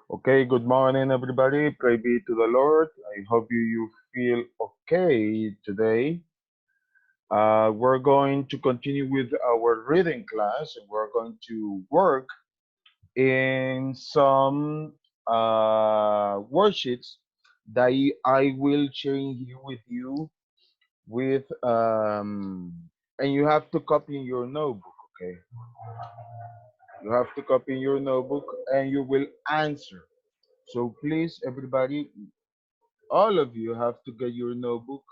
Okay, good morning, everybody. Pray be to the Lord. I hope you feel okay today. We're going to continue with our reading class, and we're going to work in some worksheets that I will share here with you. And you have to copy in your notebook. Okay, you have to copy in your notebook, and you will answer. So please, everybody, all of you have to get your notebook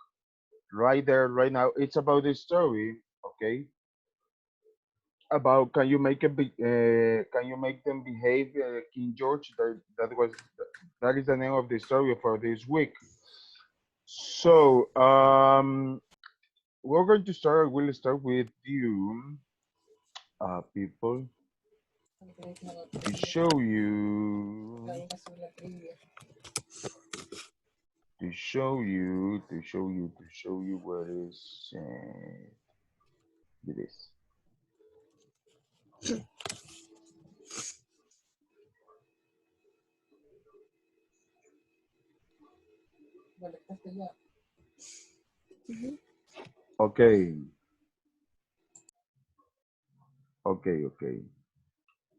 right there, right now. It's about the story, okay? About can you make them behave, King George? That is the name of the story for this week. So we're going to start. We'll start with you, people, to show you, to show you what is this. Okay, okay.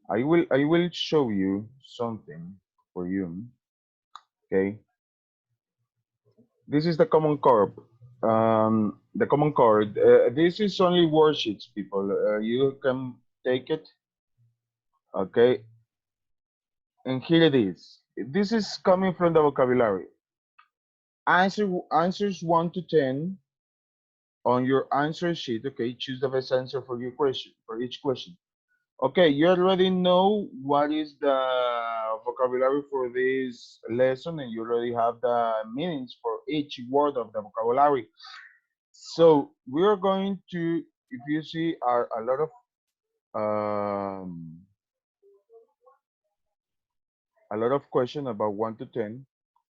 I will show you something for you. Okay, this is the common core. The common core. This is only worksheets, people. You can take it. Okay, and here it is. This is coming from the vocabulary. Answers 1 to 10 on your answer sheet. Okay, choose the best answer for your question for each question. Okay, you already know what is the vocabulary for this lesson, and you already have the meanings for each word of the vocabulary. So we are going to, if you see, are um, a lot of questions about 1 to 10.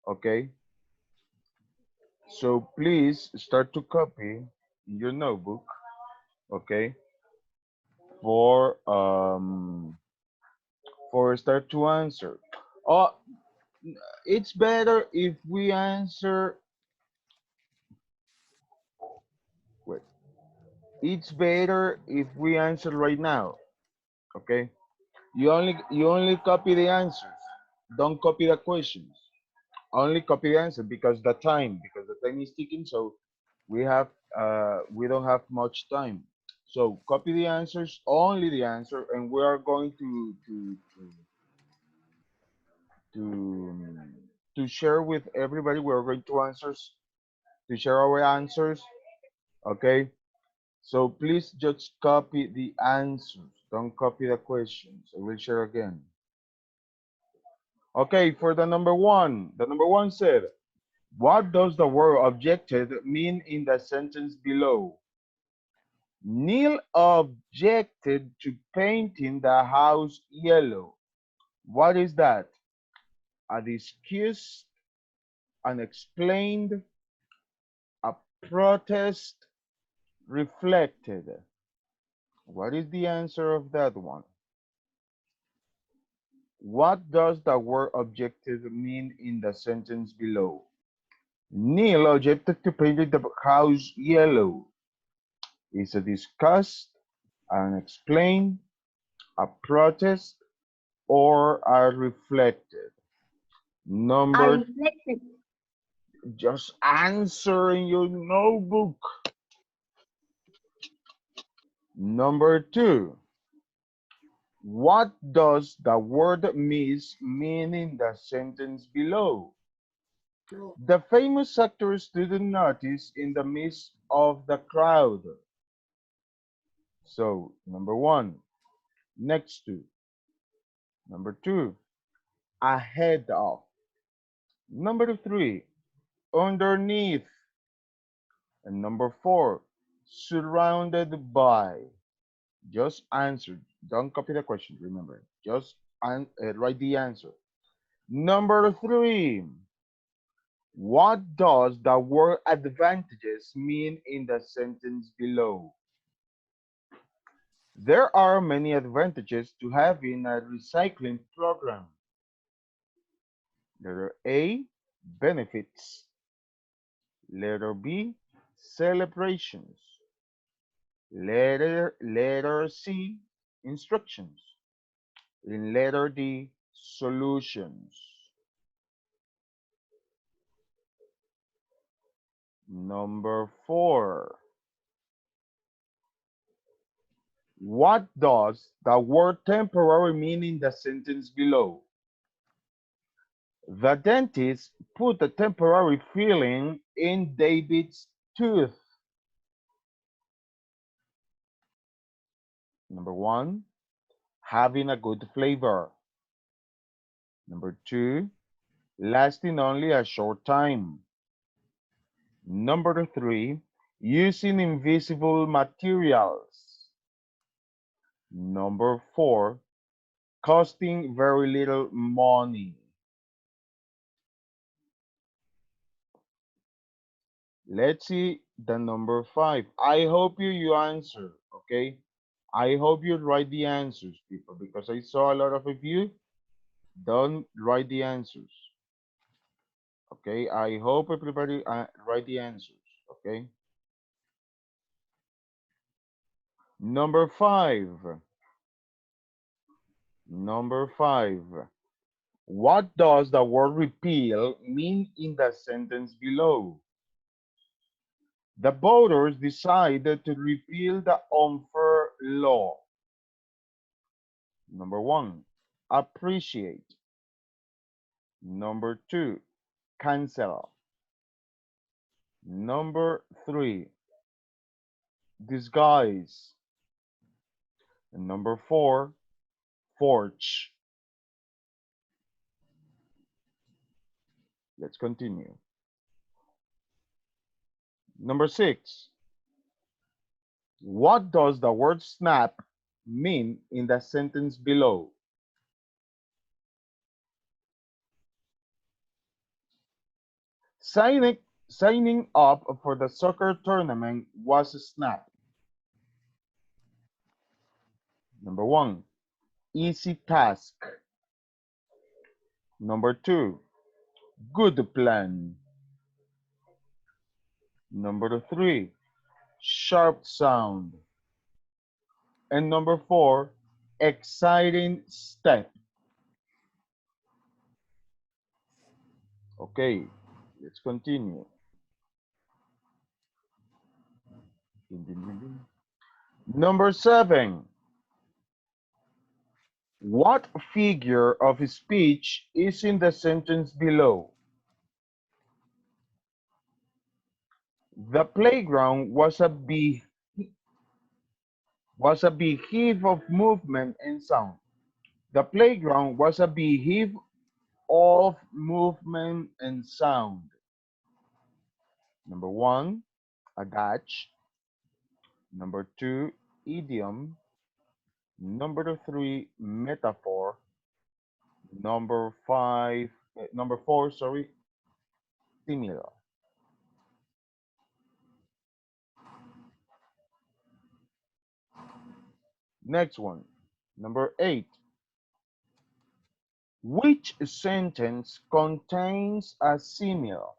Okay, so please start to copy in your notebook. Okay, for start to answer. Oh, it's better if we answer. Wait. It's better if we answer right now. Okay, you only copy the answers, don't copy the questions. Only copy the answer because the time is ticking, so we don't have much time. So copy the answers, only the answer, and we are going to to share with everybody. We're going to share our answers. Okay, so please just copy the answers. Don't copy the questions. I will share again. Okay, for the number one said, what does the word objected mean in the sentence below? Neil objected to painting the house yellow. What is that? A discussed, unexplained, a protest, reflected. What is the answer of that one? What does the word objective mean in the sentence below? Neil objected to painting the house yellow. Is a disgust, unexplained, a protest, or a reflected? I Number, reflected. just answer in your notebook. Number two, what does the word miss mean in the sentence below? The famous actor stood notice in the midst of the crowd. So, number one, next to. Number two, ahead of. Number three, underneath. And number four, surrounded by. Just answer. Don't copy the question, remember. Just write the answer. Number three, what does the word advantages mean in the sentence below? There are many advantages to having a recycling program. Letter A, benefits. Letter B, celebrations. Letter C, instructions. In letter D, solutions. Number 4. What does the word temporary mean in the sentence below? The dentist put a temporary filling in David's tooth. Number 1, having a good flavor. Number 2, lasting only a short time. Number 3, using invisible materials. Number 4, costing very little money. Let's see the number 5. I hope you answer, okay? I hope you write the answers, people, because I saw a lot of you don't write the answers, okay? I hope everybody write the answers, okay? Number 5. Number 5. What does the word repeal mean in the sentence below? The voters decided to repeal the unfair law. Number 1, appreciate. Number 2, cancel. Number 3, disguise. And number 4, forge. Let's continue. Number 6, what does the word snap mean in the sentence below? Signing up for the soccer tournament was a snap. Number 1, easy task. Number 2, good plan. Number 3, sharp sound. And number 4, exciting step. Okay, let's continue. Number 7, what figure of speech is in the sentence below? The playground was a beehive of movement and sound. The playground was a beehive of movement and sound. Number 1, adage. Number 2, idiom. Number 3, metaphor. Number 4, sorry, similar. Next one, number 8. Which sentence contains a simile?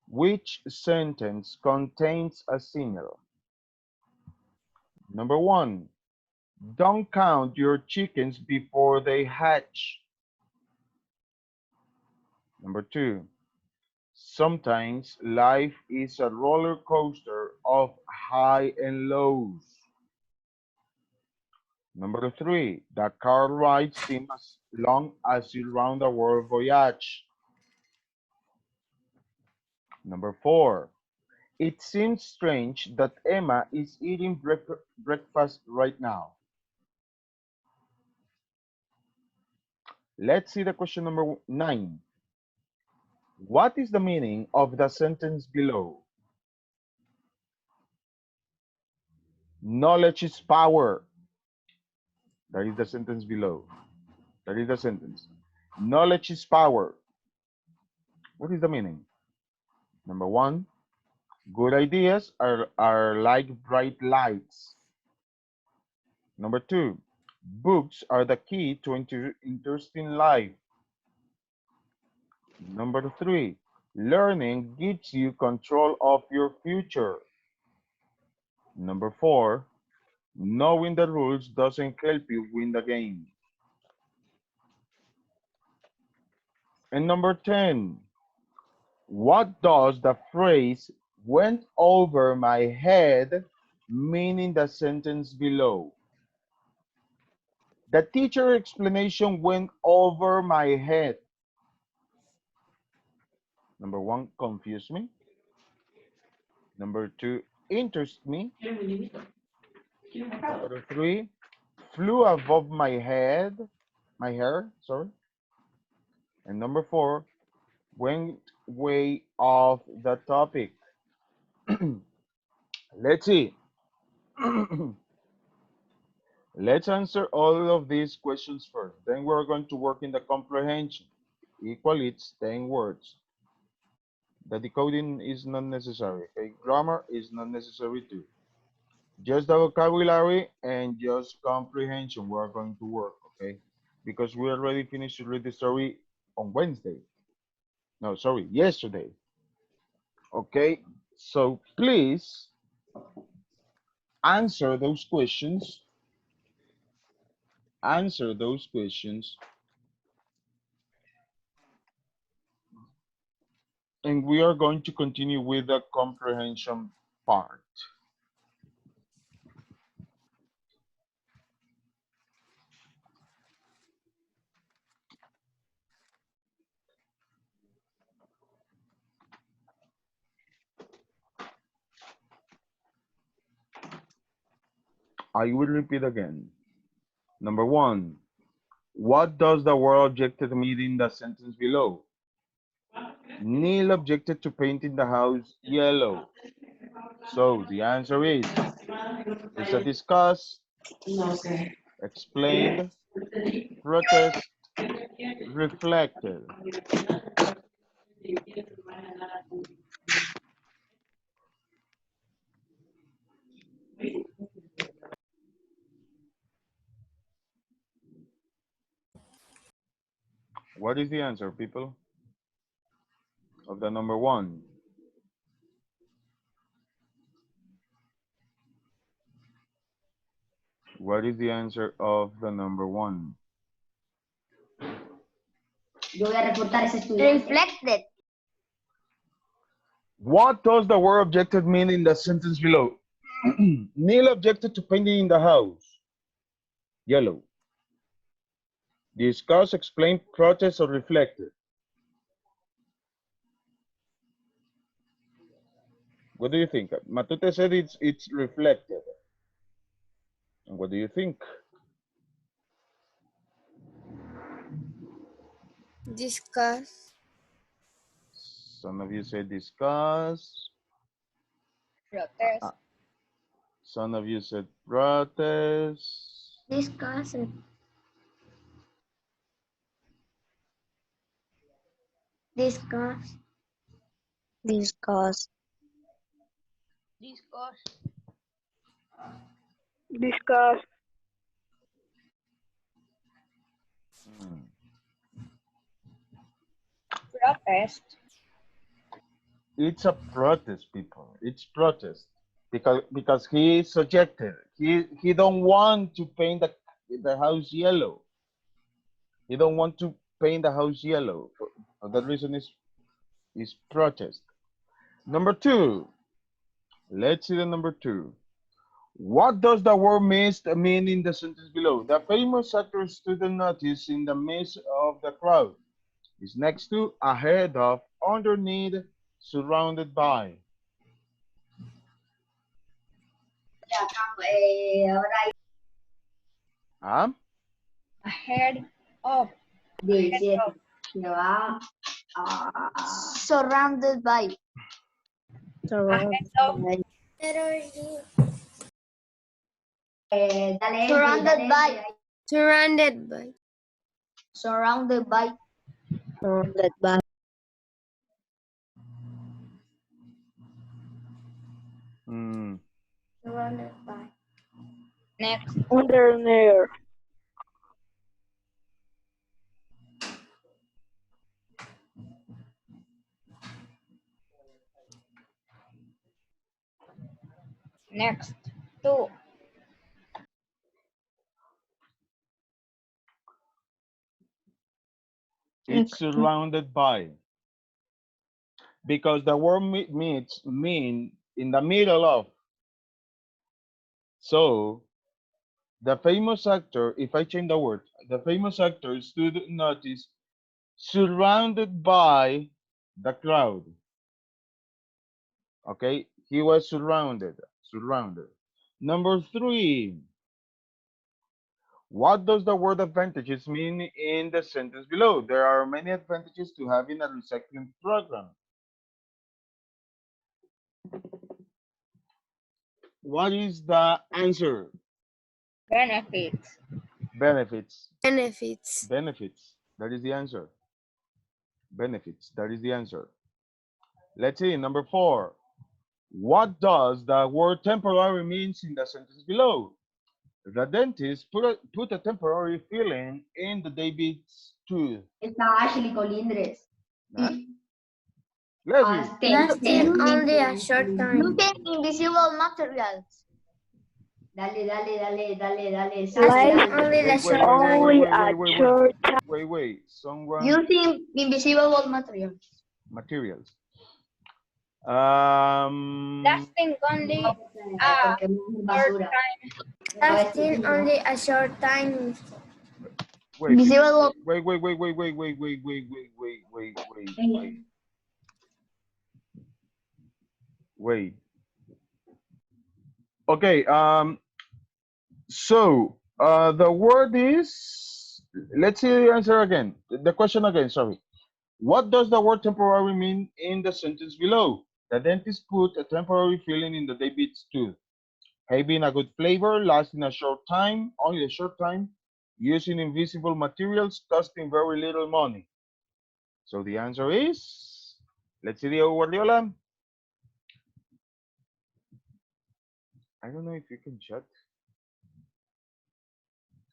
Which sentence contains a simile? Number 1, don't count your chickens before they hatch. Number 2, sometimes life is a roller coaster of high and lows. Number 3, the car ride seems as long as you round the world voyage. Number 4, it seems strange that Emma is eating breakfast right now. Let's see the question number 9. What is the meaning of the sentence below? Knowledge is power. That is the sentence below. That is the sentence. Knowledge is power. What is the meaning? Number 1, good ideas are like bright lights. Number 2, Books are the key to interesting life. Number 3, learning gives you control of your future. Number 4, knowing the rules doesn't help you win the game. And number 10, what does the phrase went over my head mean in the sentence below? The teacher explanation went over my head. Number 1, confused me. Number 2, interest me. Number 3, flew above my hair, sorry. And number 4, went way off the topic. Let's see. Let's answer all of these questions first. Then we're going to work in the comprehension. Equal, it's 10 words. The decoding is not necessary. Okay? Grammar is not necessary too. Just the vocabulary and just comprehension we're going to work, okay? Because we already finished to read the story on Wednesday. No, sorry, yesterday. Okay, so please answer those questions. Answer those questions. And we are going to continue with the comprehension part. I will repeat again. Number 1, what does the word objective mean in the sentence below? Neil objected to painting the house yellow. So the answer is a discuss, explained, protest, reflected. What is the answer, people, of the number 1? What is the answer of the number 1? Reflected. What does the word objected mean in the sentence below? Neil objected to painting in the house yellow. Discuss, explain, protest, or reflected. What do you think? Matute said it's reflected. And what do you think? Discuss. Some of you said discuss. Protest. Some of you said protest. Discuss. Discuss. Discuss. Discuss. Discuss. Protest. It's a protest, people. It's protest because he subjected. He don't want to paint the house yellow. He don't want to paint the house yellow. For that reason is protest. Number 2. Let's see the number 2. What does the word mist mean in the sentence below? The famous actor stood on notice in the midst of the crowd. Is next to, ahead of, underneath, surrounded by. Ahead of. Ahead of. Surrounded by. Surrounded by. Surrounded by. Surrounded by. Surrounded by. Surrounded by. Surrounded by. Next. Underneath. Next. 2. It's surrounded by. Because the word mean in the middle of. So the famous actor, if I change the word, the famous actor stood notice surrounded by the crowd. Okay, he was surrounded. Number 3. What does the word advantages mean in the sentence below? There are many advantages to having a recycling program. What is the answer? Benefits. Benefits. Benefits. Benefits. That is the answer. Benefits. That is the answer. Let's see. Number 4. What does the word temporary means in the sentence below? The dentist put a temporary filling in the David's tooth. Está Ashley Colindres. Huh? Leslie. Lasting only a short time. Using invisible materials. Dale. Lasting only a short time. Wait. Someone. Using invisible materials. Materials. Lasting only a short time. Lasting only a short time. Wait. Invisible. Wait. Okay. So the word is. Let's see the answer again. The question again. Sorry. What does the word temporary mean in the sentence below? The dentist put a temporary filling in the David's tooth. Having a good flavor, lasting a short time, only a short time, using invisible materials, costing very little money. So the answer is, let's see, Diego Guardiola. I don't know if you can chat.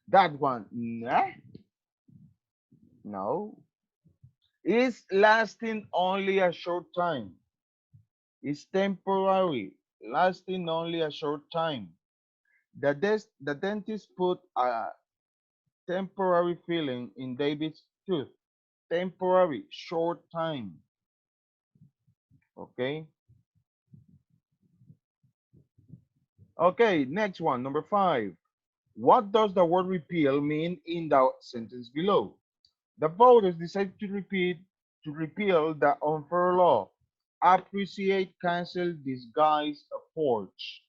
That one, nah? No. Is lasting only a short time. It's temporary, lasting only a short time. The dentist put a temporary filling in David's tooth. Temporary, short time. Okay. Okay, next one, number 5. What does the word repeal mean in the sentence below? The voters decided to repeal the unfair law. Appreciate, cancel, disguise, forge.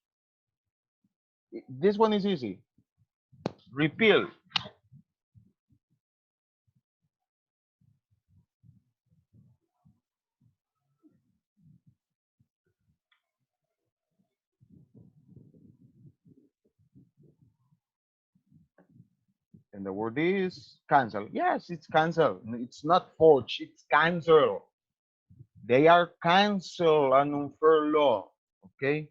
This one is easy. Repeal. And the word is cancel. Yes, it's cancel. It's not forge, it's cancel. They are cancel an unfair law. Okay?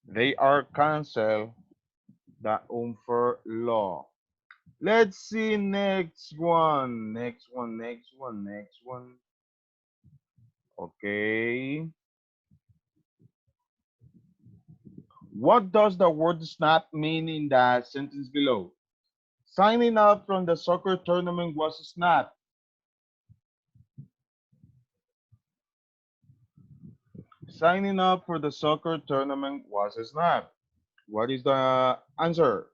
They are cancel the unfair law. Let's see next one. Next one. Okay. What does the word snap mean in the sentence below? Signing up from the soccer tournament was a snap. Signing up for the soccer tournament was a snap. What is the answer?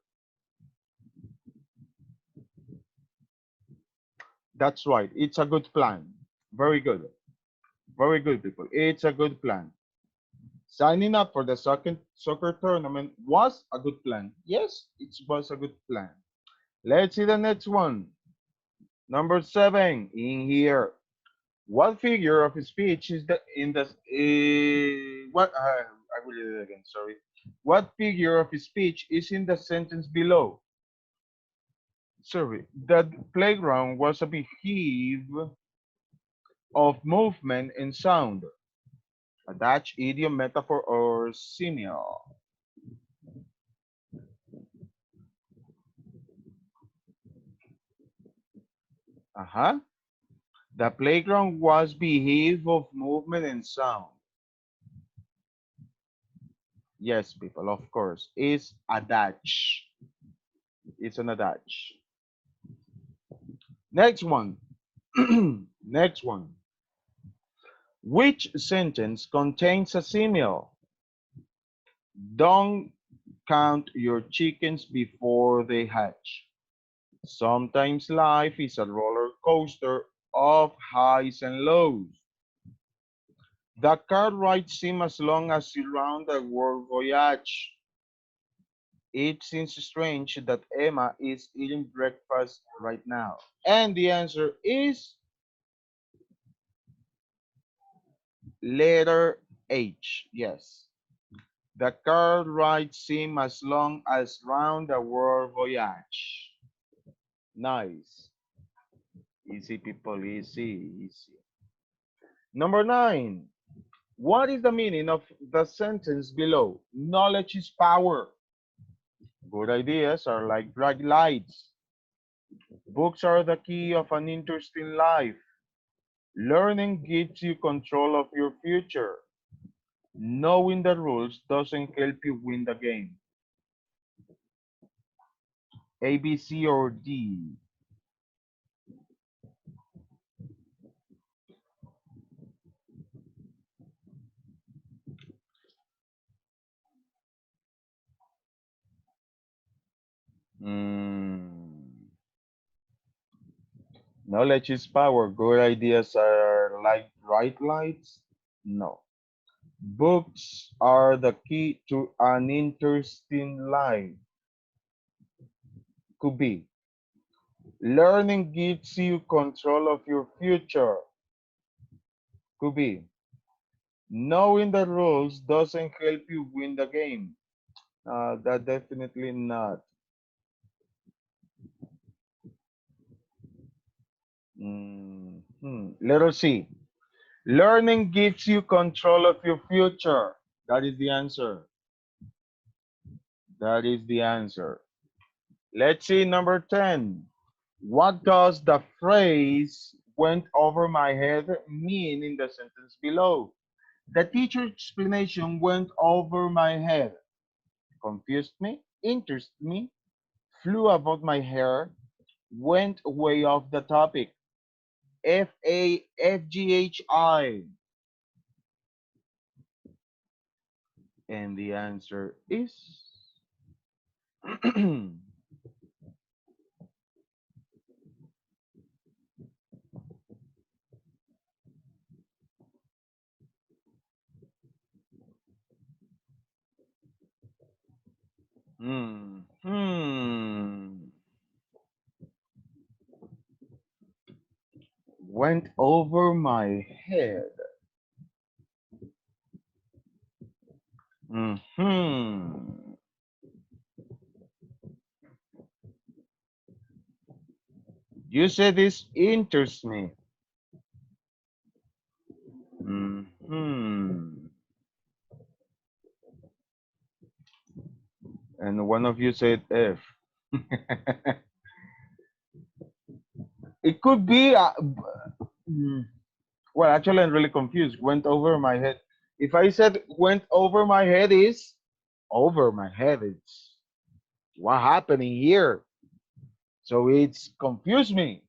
That's right. It's a good plan. Very good. Very good, people. It's a good plan. Signing up for the soccer tournament was a good plan. Yes, it was a good plan. Let's see the next one. Number 7 in here. What figure of speech is the in the what I will read it again, sorry. What figure of speech is in the sentence below? Sorry, the playground was a beehive of movement and sound. A Dutch idiom, metaphor, or simile. Uh-huh. The playground was beehive of movement and sound. Yes, people, of course. Is adage. It's an adage. Next one. Next one. Which sentence contains a simile? Don't count your chickens before they hatch. Sometimes life is a roller coaster of highs and lows. The car ride seems as long as you round the world voyage. It seems strange that Emma is eating breakfast right now. And the answer is letter H. Yes. The car ride seems as long as round the world voyage. Nice. Easy, people. Easy, easy. Number 9. What is the meaning of the sentence below? Knowledge is power. Good ideas are like bright lights. Books are the key of an interesting life. Learning gives you control of your future. Knowing the rules doesn't help you win the game. A, B, C, or D? Mm, knowledge is power. Good ideas are like bright lights? No. Books are the key to an interesting life. Could be. Learning gives you control of your future. Could be. Knowing the rules doesn't help you win the game. That definitely not. Letter C. Learning gives you control of your future. That is the answer. That is the answer. Let's see number 10. What does the phrase went over my head mean in the sentence below? The teacher's explanation went over my head. Confused me, interested me, flew above my hair, went way off the topic. FAFGHI. And the answer is hmm, hmm. Went over my head. Hmm. You said this interests me. Hmm. And one of you said F. It could be. Hmm. Well, actually, I'm really confused. Went over my head. If I said went over my head is over my head. It's what happening here. So it's confused me.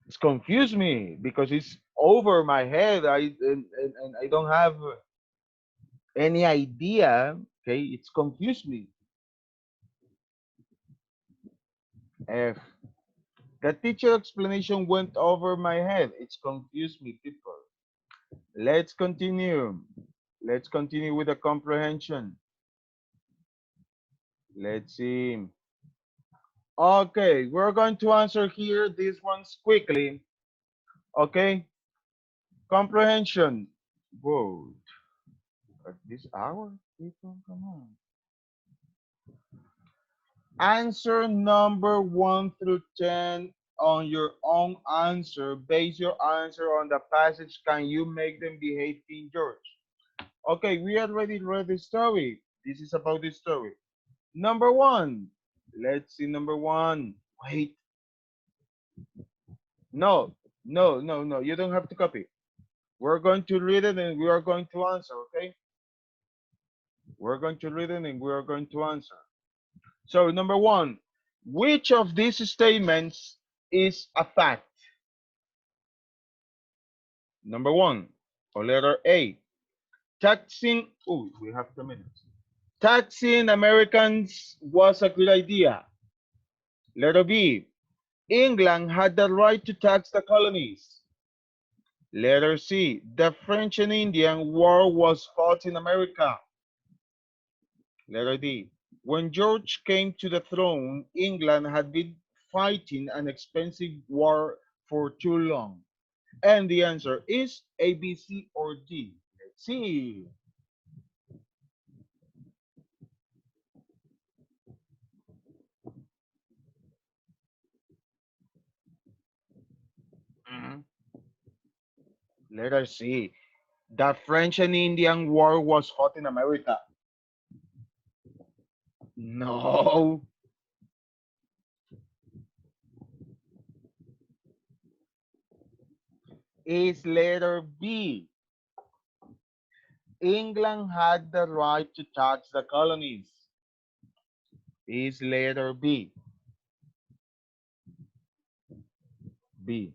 It's confused me because it's over my head. And I don't have any idea. Okay, it's confused me. F. The teacher explanation went over my head. It's confused me, people. Let's continue. Let's continue with the comprehension. Let's see. Okay, we're going to answer here these ones quickly. Okay, comprehension. Whoa, at this hour, people, come on. Answer number 1 through 10 on your own answer. Base your answer on the passage. Can you make them behave, King George? Okay, we already read the story. This is about the story. Number 1. Let's see number 1. Wait. No, no, no, no. You don't have to copy. We're going to read it and we are going to answer, okay? We're going to read it and we're going to answer. So, number one, which of these statements is a fact? Number one, or letter A, taxing, oh, we have 2 minutes. Taxing Americans was a good idea. Letter B, England had the right to tax the colonies. Letter C, the French and Indian War was fought in America. Letter D, when George came to the throne, England had been fighting an expensive war for too long. And the answer is A, B, C, or D. Let's see. Mhm. Letter C. The French and Indian War was fought in America. No. It's letter B. England had the right to tax the colonies. Is letter B. B.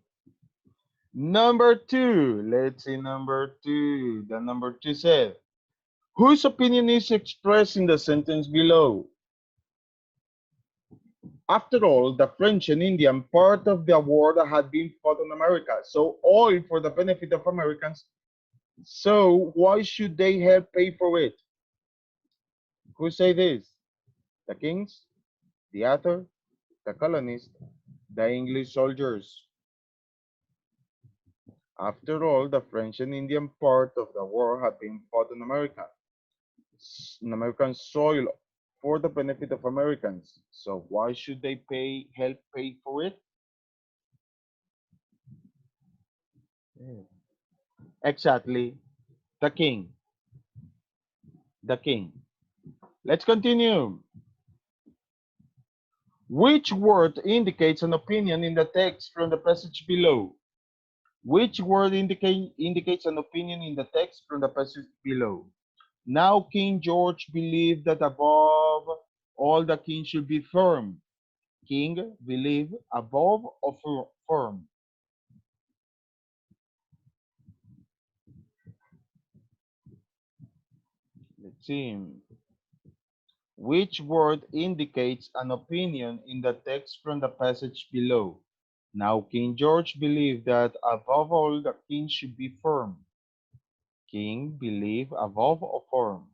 Number two. Let's see number two. The number two said, whose opinion is expressed in the sentence below? After all, the French and Indian part of the war had been fought in America, so all for the benefit of Americans. So why should they help pay for it? Who say this? The kings, the author, the colonists, the English soldiers. After all, the French and Indian part of the war had been fought in America, in American soil for the benefit of Americans. So why should they help pay for it? Yeah. Exactly, the king, the king. Let's continue. Which word indicates an opinion in the text from the passage below? Which word indicates an opinion in the text from the passage below? Now King George believed that above all the king should be firm. King, believe, above or firm. Let's see. Which word indicates an opinion in the text from the passage below? Now King George believed that above all the king should be firm. King, believe, above or firm.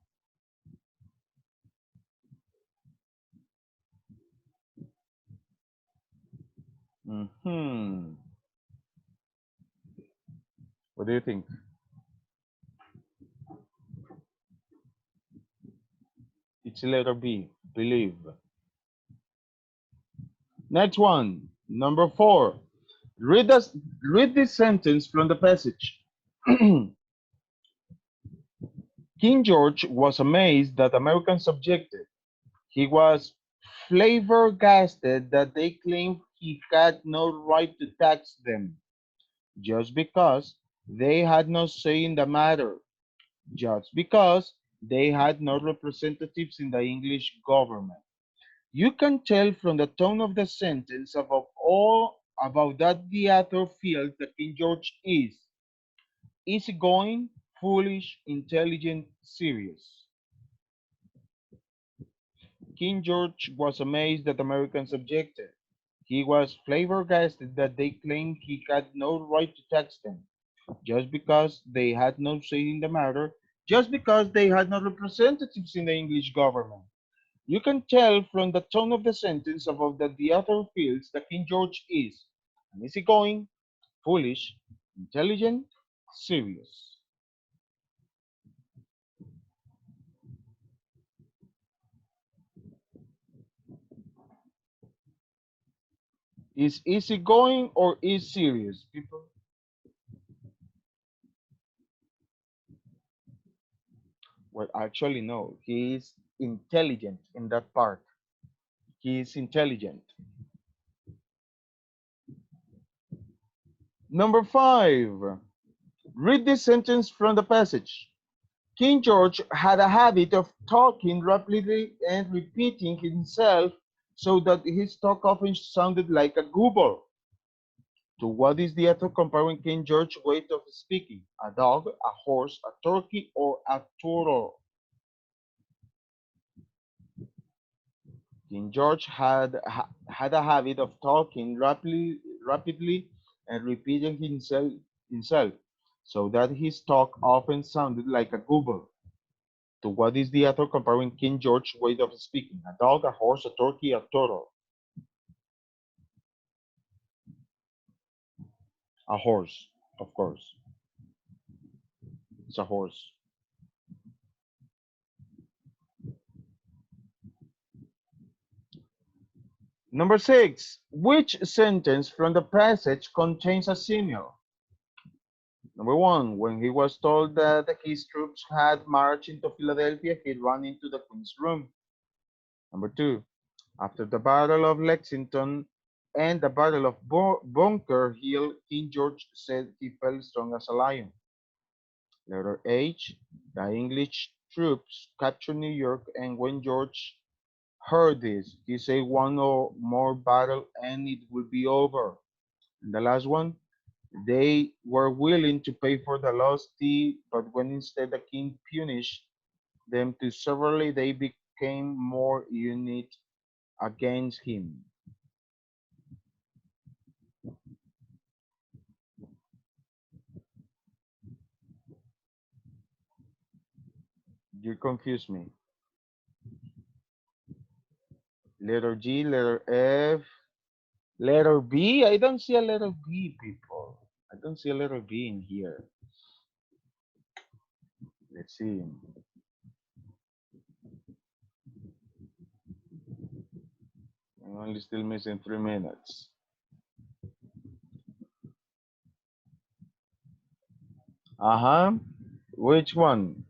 Hmm. What do you think? It's letter B, believe. Next one, number 4. Read this sentence from the passage. King George was amazed that Americans objected. He was flabbergasted that they claimed he had no right to tax them, just because they had no say in the matter, just because they had no representatives in the English government. You can tell from the tone of the sentence about that the author feels that King George is easygoing, foolish, intelligent, serious. King George was amazed that Americans objected. He was flabbergasted that they claimed he had no right to tax them, just because they had no say in the matter, just because they had no representatives in the English government. You can tell from the tone of the sentence above that the author feels that King George is an easygoing, foolish, intelligent, serious. Is easygoing or is serious, people? Well, actually, no. He is intelligent in that part. He is intelligent. Number 5. Read this sentence from the passage. King George had a habit of talking rapidly and repeating himself so that his talk often sounded like a gooble. To what is the author comparing King George's way of speaking? A dog, a horse, a turkey, or a turtle? King George had a habit of talking rapidly and repeating himself, so that his talk often sounded like a google. To what is the author comparing King George's way of speaking? A dog, a horse, a turkey, a turtle? A horse, of course. It's a horse. Number 6. Which sentence from the passage contains a simile? Number 1. When he was told that his troops had marched into Philadelphia, he ran into the Queen's room. Number 2. After the Battle of Lexington and the Battle of Bunker Hill, King George said he felt strong as a lion. Letter H. The English troops captured New York, and when George heard this, he said one or more battle and it would be over. And the last one, they were willing to pay for the lost tea, but when instead the king punished them too severely, they became more unite against him. You confuse me. Letter G, letter F, letter B. I don't see a letter B, people. I don't see a letter B in here. Let's see. I'm only still missing 3 minutes. Uh-huh. Which one?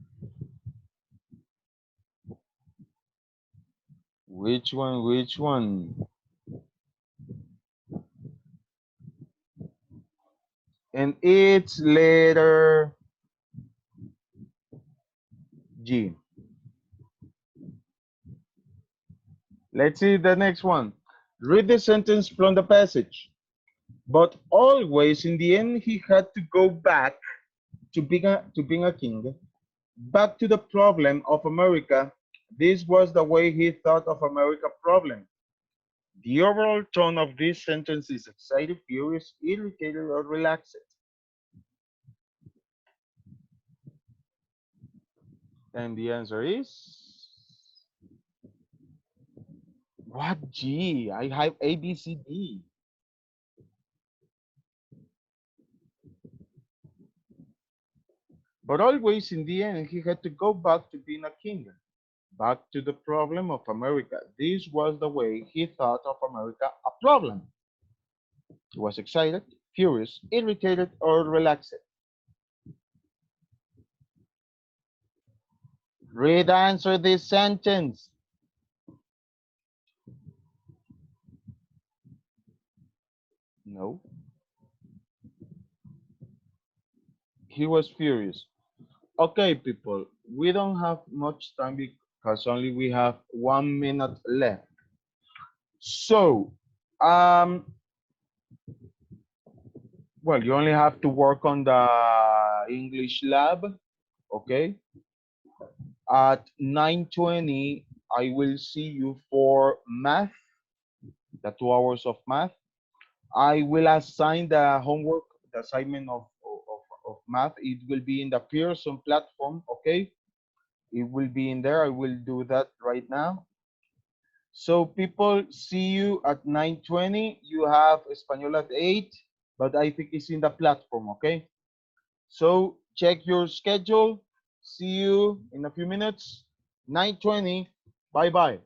Which one? Which one? And it's letter G. Let's see the next one. Read the sentence from the passage. But always in the end he had to go back to being a king, back to the problem of America. This was the way he thought of America problem. The overall tone of this sentence is excited, furious, irritated, or relaxed. And the answer is what G? I have A, B, C, D. But always in the end, he had to go back to being a king, back to the problem of America. This was the way he thought of America a problem. He was excited, furious, irritated, or relaxed. Read answer this sentence. No. He was furious. Okay, people, we don't have much time because only we have 1 minute left. So, well, you only have to work on the English lab, okay? At 9:20, I will see you for math, the 2 hours of math. I will assign the homework, the assignment of math. It will be in the Pearson platform, okay? It will be in there. I will do that right now. So people, see you at 9:20. You have Espanol at 8, but I think it's in the platform, okay? So check your schedule. See you in a few minutes. 9:20. Bye-bye.